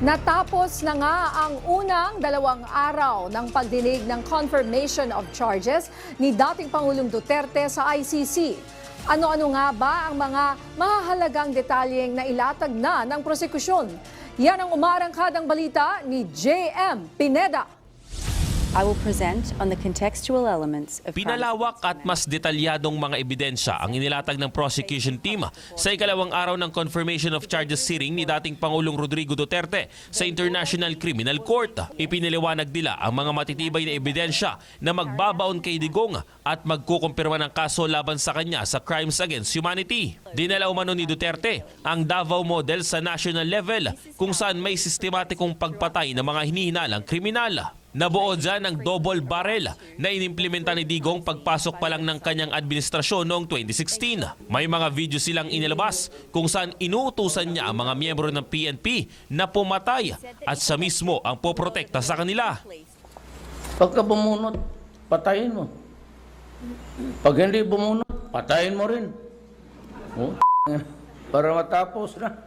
Natapos na nga ang unang 2 araw ng pagdinig ng confirmation of charges ni dating Pangulong Duterte sa ICC. Ano-ano nga ba ang mga mahahalagang detalyeng na ilatag na ng prosekusyon? Yan ang umarangkadang balita ni J.M. Pineda. I will present on the contextual elements of Pinalawak at mas detalyadong mga ebidensya ang inilatag ng prosecution team sa ikalawang araw ng confirmation of charges hearing ni dating Pangulong Rodrigo Duterte sa International Criminal Court. Ipiniliwanag nila ang mga matitibay na ebidensya na magbabaon kay Digong at magkukumpirma ng kaso laban sa kanya sa crimes against humanity. Dinala umano ni Duterte ang Davao model sa national level kung saan may sistematikong pagpatay ng mga hinihinalang kriminal. Nabuo dyan ang double barrel na inimplementa ni Digong pagpasok pa lang ng kanyang administrasyon noong 2016. May mga video silang inilabas kung saan inuutusan niya ang mga miyembro ng PNP na pumatay at siya mismo ang poprotekta sa kanila. Pagka bumunot, patayin mo. Pag hindi bumunot, patayin mo rin. Oh, para matapos na.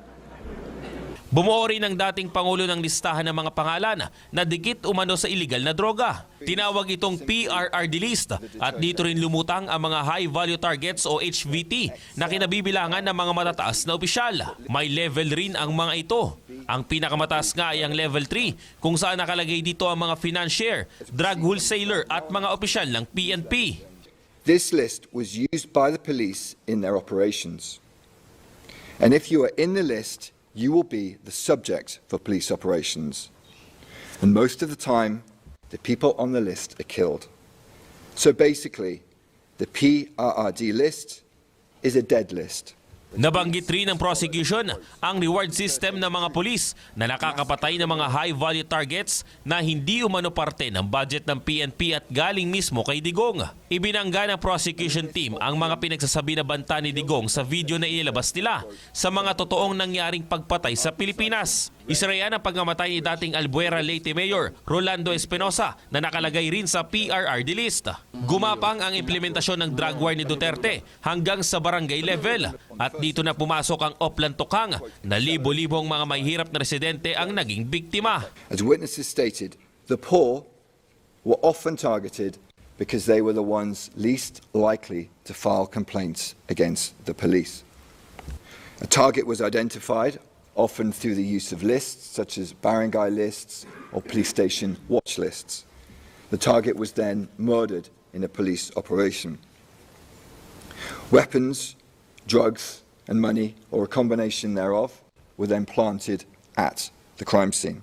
Bumuo rin ang dating Pangulo ng listahan ng mga pangalan na dikit umano sa illegal na droga. Tinawag itong PRRD list at dito rin lumutang ang mga high value targets o HVT na kinabibilangan ng mga matataas na opisyal. May level rin ang mga ito. Ang pinakamataas nga ay ang level 3 kung saan nakalagay dito ang mga financier, drug wholesaler at mga opisyal ng PNP. This list was used by the police in their operations. And if you are in the list, you will be the subject for police operations. And most of the time, the people on the list are killed. So basically, the PRRD list is a dead list. Nabanggit rin ng prosecution ang reward system ng mga pulis na nakakapatay ng mga high-value targets na hindi umano parte ng budget ng PNP at galing mismo kay Digong. Ibinangga ng prosecution team ang mga pinagsasabi na banta ni Digong sa video na inilabas nila sa mga totoong nangyaring pagpatay sa Pilipinas. Isa riyan ang pagkamatay ni dating Albuera Leyte Mayor Rolando Espinosa na nakalagay rin sa PRRD list. Gumapang ang implementasyon ng drug war ni Duterte hanggang sa barangay level at dito na pumasok ang Oplan Tokang na libo-libong mga mahihirap na residente ang naging biktima. As witnesses stated, the poor were often targeted because they were the ones least likely to file complaints against the police. A target was identified, often through the use of lists such as barangay lists or police station watch lists. The target was then murdered in a police operation. Weapons, drugs and money, or a combination thereof, were then planted at the crime scene.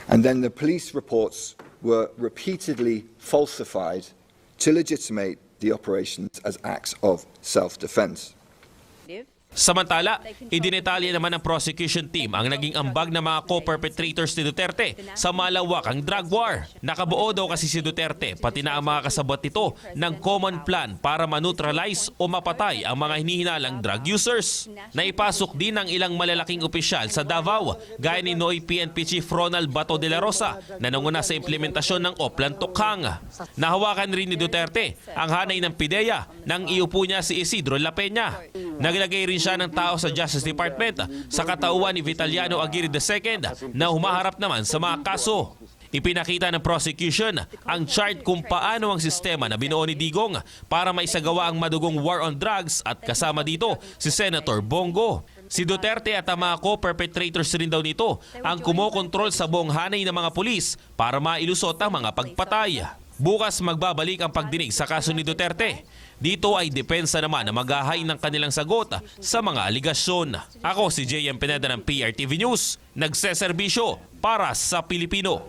And then the police reports were repeatedly falsified to legitimate the operations as acts of self-defense. Samantala, idinetalye naman ng prosecution team ang naging ambag ng mga co-perpetrators ni Duterte sa malawakang drug war. Nakabuo daw kasi si Duterte pati na ang mga kasabot nito ng common plan para maneutralize o mapatay ang mga hinihinalang drug users. Naipasok din ng ilang malalaking opisyal sa Davao gaya ni Noy PNP Chief Ronald Bato de la Rosa na nanguna sa implementasyon ng Oplan Tokang. Nahawakan rin ni Duterte ang hanay ng PIDEA nang iupo niya si Isidro La Peña. Naglagay rin siya ng tao sa Justice Department sa katauhan ni Vitaliano Aguirre II na humaharap naman sa mga kaso. Ipinakita ng prosecution ang chart kung paano ang sistema na binuo ni Digong para maisagawa ang madugong war on drugs at kasama dito si Senator Bongo. Si Duterte at ang mga co-perpetrators rin daw nito ang kumokontrol sa buong hanay ng mga pulis para mailusot ang mga pagpatay. Bukas magbabalik ang pagdinig sa kaso ni Duterte. Dito ay depensa naman na maghahain ng kanilang sagot sa mga aligasyon. Ako si J.M. Pineda ng PRTV News, nagseserbisyo para sa Pilipino.